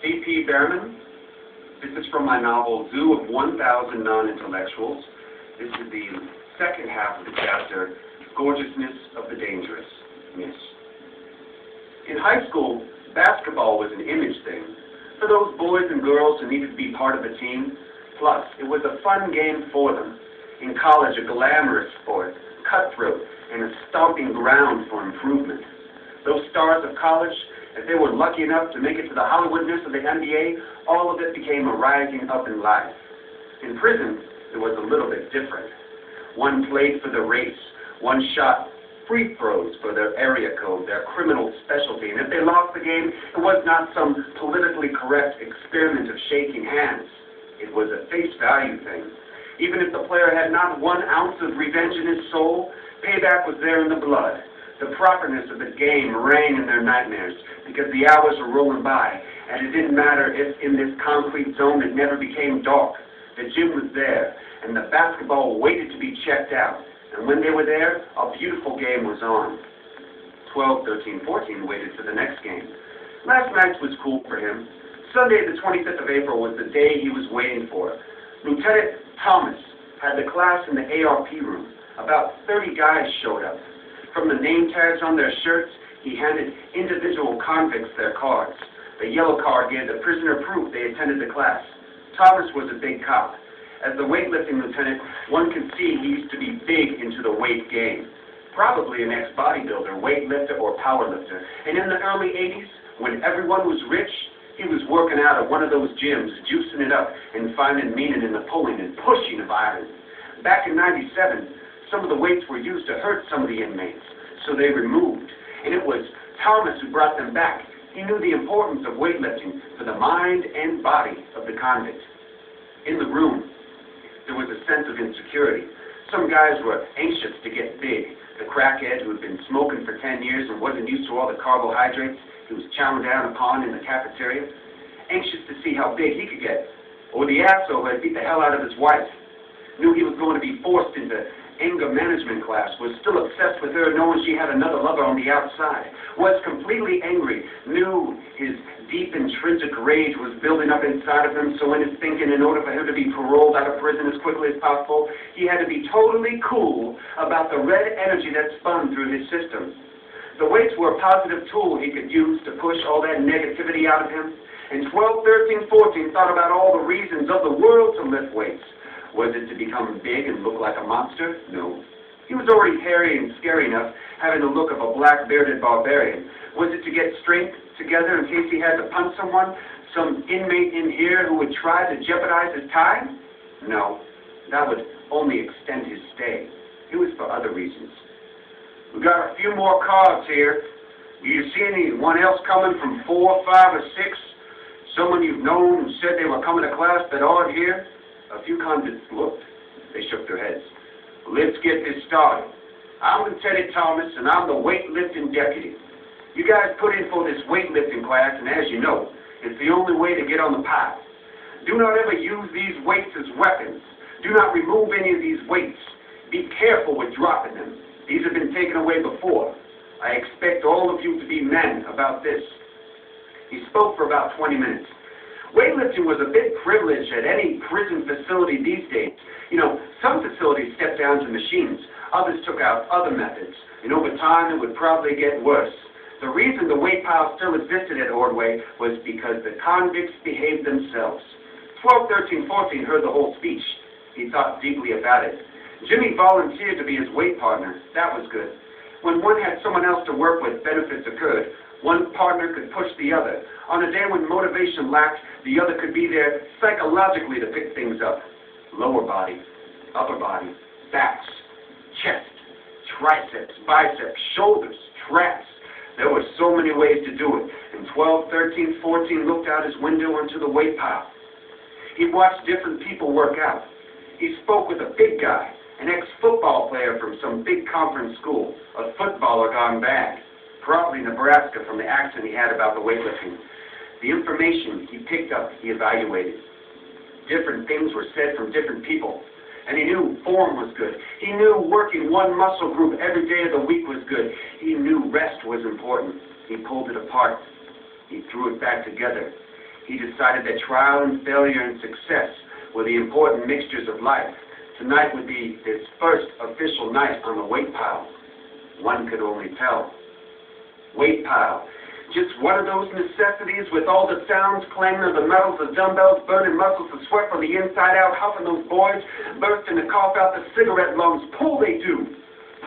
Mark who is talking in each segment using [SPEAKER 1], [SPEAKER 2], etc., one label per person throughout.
[SPEAKER 1] C.P. Behrman. This is from my novel, Zoo of 1,000 Non-Intellectuals. This is the second half of the chapter, Gorgeousness of the Dangerous Miss. In high school, basketball was an image thing for those boys and girls who needed to be part of a team. Plus, it was a fun game for them. In college, a glamorous sport, cutthroat, and a stomping ground for improvement. Those stars of college, if they were lucky enough to make it to the Hollywoodness of the NBA, all of it became a rising up in life. In prison, it was a little bit different. One played for the race. One shot free throws for their area code, their criminal specialty. And if they lost the game, it was not some politically correct experiment of shaking hands. It was a face value thing. Even if the player had not 1 ounce of revenge in his soul, payback was there in the blood. The properness of the game rang in their nightmares because the hours were rolling by, and it didn't matter if in this concrete zone it never became dark. The gym was there, and the basketball waited to be checked out. And when they were there, a beautiful game was on. 12, 13, 14 waited for the next game. Last night was cool for him. Sunday, the 25th of April, was the day he was waiting for. Lieutenant Thomas had the class in the ARP room. About 30 guys showed up. From the name tags on their shirts, he handed individual convicts their cards. The yellow card gave the prisoner proof they attended the class. Thomas was a big cop. As the weightlifting lieutenant, one could see he used to be big into the weight game. Probably an ex-bodybuilder, weightlifter, or powerlifter. And in the early 80s, when everyone was rich, he was working out at one of those gyms, juicing it up and finding meaning in the pulling and pushing of iron. Back in '97, some of the weights were used to hurt some of the inmates, so they removed. And it was Thomas who brought them back. He knew the importance of weightlifting for the mind and body of the convict. In the room, there was a sense of insecurity. Some guys were anxious to get big. The crackhead who had been smoking for 10 years and wasn't used to all the carbohydrates he was chowing down upon in the cafeteria, anxious to see how big he could get. Or the asshole who had beat the hell out of his wife, knew he was going to be forced into anger management class, was still obsessed with her, knowing she had another lover on the outside, was completely angry, knew his deep intrinsic rage was building up inside of him, so in his thinking, in order for him to be paroled out of prison as quickly as possible, he had to be totally cool about the red energy that spun through his system. The weights were a positive tool he could use to push all that negativity out of him, and 12, 13, 14 thought about all the reasons of the world to lift weights. Was it to become big and look like a monster? No. He was already hairy and scary enough, having the look of a black-bearded barbarian. Was it to get strength together in case he had to punch someone, some inmate in here who would try to jeopardize his time? No. That would only extend his stay. It was for other reasons. We got a few more cards here. Do you see anyone else coming from 4, 5, or 6? Someone you've known who said they were coming to class that aren't here? A few convicts looked. They shook their heads. Let's get this started. I'm Lieutenant Thomas, and I'm the weightlifting deputy. You guys put in for this weightlifting class, and as you know, it's the only way to get on the path. Do not ever use these weights as weapons. Do not remove any of these weights. Be careful with dropping them. These have been taken away before. I expect all of you to be men about this. He spoke for about 20 minutes. Weightlifting was a big privilege at any prison facility these days. You know, some facilities stepped down to machines. Others took out other methods. And over time, it would probably get worse. The reason the weight pile still existed at Ordway was because the convicts behaved themselves. 12, 13, 14 heard the whole speech. He thought deeply about it. Jimmy volunteered to be his weight partner. That was good. When one had someone else to work with, benefits occurred. One partner could push the other. On a day when motivation lacked, the other could be there psychologically to pick things up. Lower body, upper body, backs, chest, triceps, biceps, shoulders, traps. There were so many ways to do it. And 12, 13, 14 looked out his window onto the weight pile. He watched different people work out. He spoke with a big guy, an ex-football player from some big conference school, a footballer gone bad. Probably Nebraska from the accent he had about the weightlifting. The information he picked up, he evaluated. Different things were said from different people. And he knew form was good. He knew working one muscle group every day of the week was good. He knew rest was important. He pulled it apart. He threw it back together. He decided that trial and failure and success were the important mixtures of life. Tonight would be his first official night on the weight pile. One could only tell. Weight pile. Just one of those necessities with all the sounds, clanging of the metals, the dumbbells, burning muscles, the sweat from the inside out, huffing those boys, bursting to cough out the cigarette lungs. Pull they do.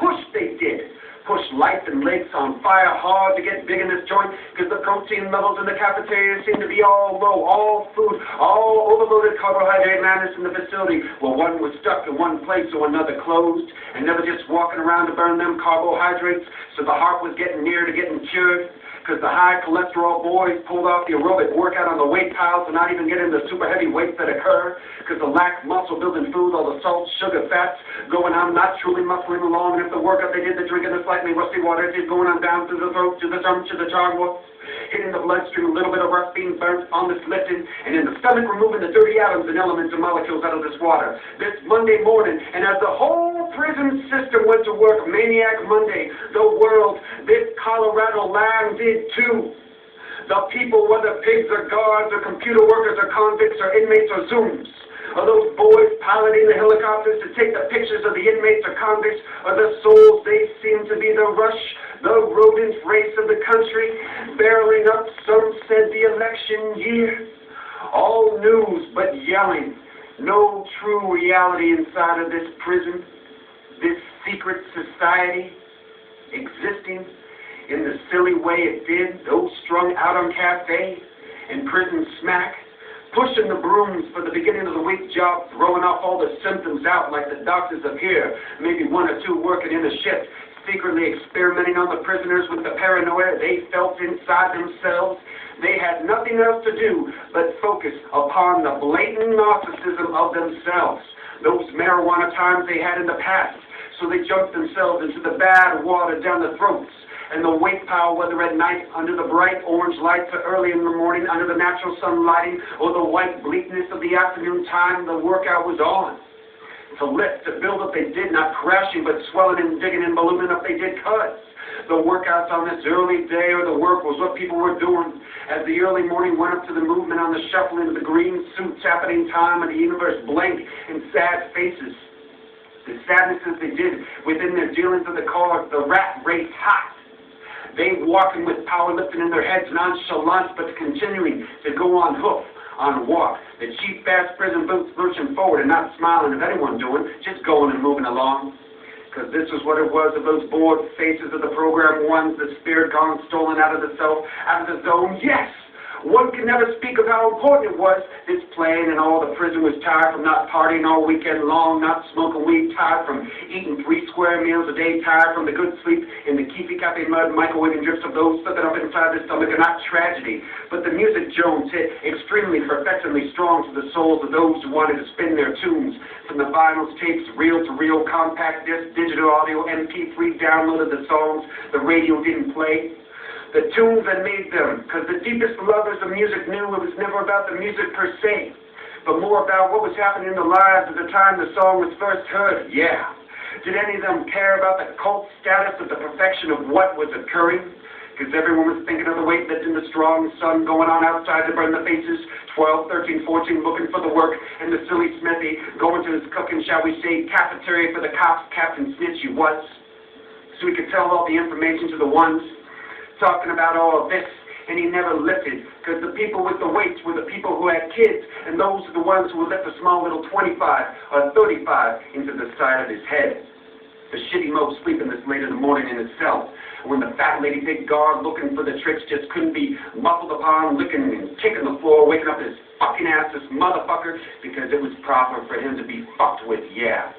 [SPEAKER 1] Push they did. Push life and legs on fire hard to get big in this joint because the protein levels in the cafeteria seem to be all low, all food, all overloaded carbohydrate madness in the facility where one was stuck in one place or another closed and never just walking around to burn them carbohydrates, so the heart was getting near to getting cured because the high cholesterol boys pulled off the aerobic workout on the weight piles to not even get into super heavy weights that occur because the lack muscle building food, all the salt, sugar, fats going on, not truly muscling along, and if the workout they did, the drinking the slightly rusty water, it is going on down through the throat, to the tongue, to the jargon, hitting the bloodstream, a little bit of rust being burnt on this lifting, and in the stomach removing the dirty atoms and elements and molecules out of this water. This Monday morning, and as the whole prison system went to work, Maniac Monday, the world, this Colorado land did too. The people, whether pigs or guards or computer workers or convicts or inmates or Zooms, or those boys piloting the helicopters to take the pictures of the inmates or convicts, or the souls they seem to be the rush, the rodent race of the country, barreling up, some said the election year. All news but yelling, no true reality inside of this prison, this secret society existing in the silly way it did, those strung out on cafe and prison smack, pushing the brooms for the beginning of the week job, throwing off all the symptoms out like the doctors up here, maybe one or two working in a shift, secretly experimenting on the prisoners with the paranoia they felt inside themselves. They had nothing else to do but focus upon the blatant narcissism of themselves, those marijuana times they had in the past, so they jumped themselves into the bad water down the throats. And the weight pile, whether at night under the bright orange lights or early in the morning under the natural sun lighting or the white bleakness of the afternoon time, the workout was on. To lift, to build up they did, not crashing, but swelling and digging and ballooning up they did cuts. The workouts on this early day or the work was what people were doing. As the early morning went up to the movement on the shuffling of the green suits happening time of the universe blank in sad faces. The sadnesses they did within their dealings of the cards, the rat race hot. They walking with powerlifting in their heads, nonchalant, but continuing to go on hoof, on walk. The cheap, fast prison boots lurching forward and not smiling at anyone doing, just going and moving along. Because this is what it was of those bored faces of the program ones, the spirit gone stolen out of the self, out of the zone. Yes! One can never speak of how important it was, this playing, and all the prison was tired from not partying all weekend long, not smoking weed, tired from eating 3 square meals a day, tired from the good sleep in the Keefy Cafe mud, microwaving drips of those slipping up inside the stomach, and not tragedy, but the music Jones hit extremely perfectingly strong to the souls of those who wanted to spin their tunes, from the vinyls, tapes, reel-to-reel, compact disc, digital audio, MP3 download of the songs the radio didn't play. The tunes that made them, because the deepest lovers of music knew it was never about the music per se, but more about what was happening in the lives at the time the song was first heard. Yeah. Did any of them care about the cult status of the perfection of what was occurring? Because everyone was thinking of the weightlifting, the strong sun going on outside to burn the faces, 12, 13, 14, looking for the work, and the silly Smithy going to his cooking, shall we say, cafeteria for the cops, Captain Snitch he was. So he could tell all the information to the ones talking about all of this, and he never lifted, because the people with the weights were the people who had kids, and those are the ones who would lift a small little 25 or 35 into the side of his head. The shitty mope sleeping this late in the morning in his cell, when the fat lady big guard looking for the tricks just couldn't be muffled upon, licking and kicking the floor, waking up his fucking ass, this motherfucker, because it was proper for him to be fucked with, yeah.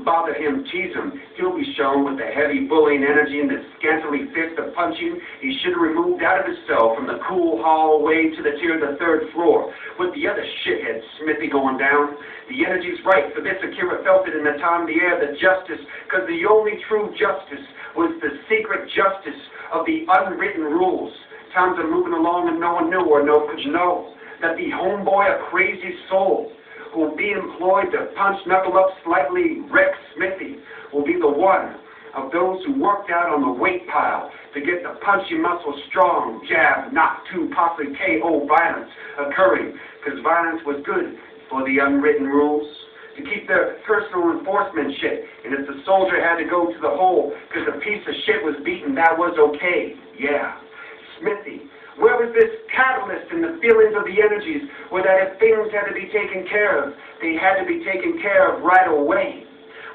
[SPEAKER 1] Bother him, tease him, he'll be shown with the heavy bullying energy and the scantily fist of punching he should have removed out of his cell from the cool hallway to the tier of the 3rd floor, with the other shithead Smithy going down. The energy's right, for this Akira felt it in the time, the air, the justice, because the only true justice was the secret justice of the unwritten rules. Times are moving along and no one knew or no could know that the homeboy, a crazy soul, who will be employed to punch knuckle up slightly Rex Smithy, will be the one of those who worked out on the weight pile to get the punchy muscle strong, jab, knock two, possibly KO violence occurring, because violence was good for the unwritten rules, to keep their personal enforcement shit, and if the soldier had to go to the hole because a piece of shit was beaten, that was okay, yeah. Smithy, where was this catalyst in the feelings of the energies, where that if things had to be taken care of, they had to be taken care of right away?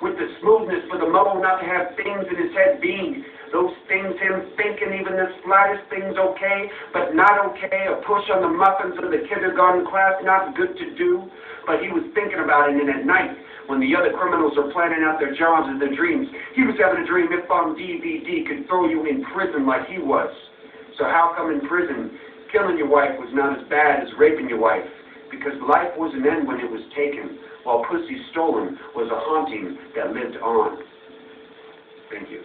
[SPEAKER 1] With the smoothness for the mo not to have things in his head being, those things him thinking even the slightest thing's okay, but not okay, a push on the muffins of the kindergarten class, not good to do, but he was thinking about it, and at night, when the other criminals are planning out their jobs and their dreams, he was having a dream if on DVD could throw you in prison like he was. So how come in prison, killing your wife was not as bad as raping your wife? Because life was an end when it was taken, while pussy stolen was a haunting that lived on. Thank you.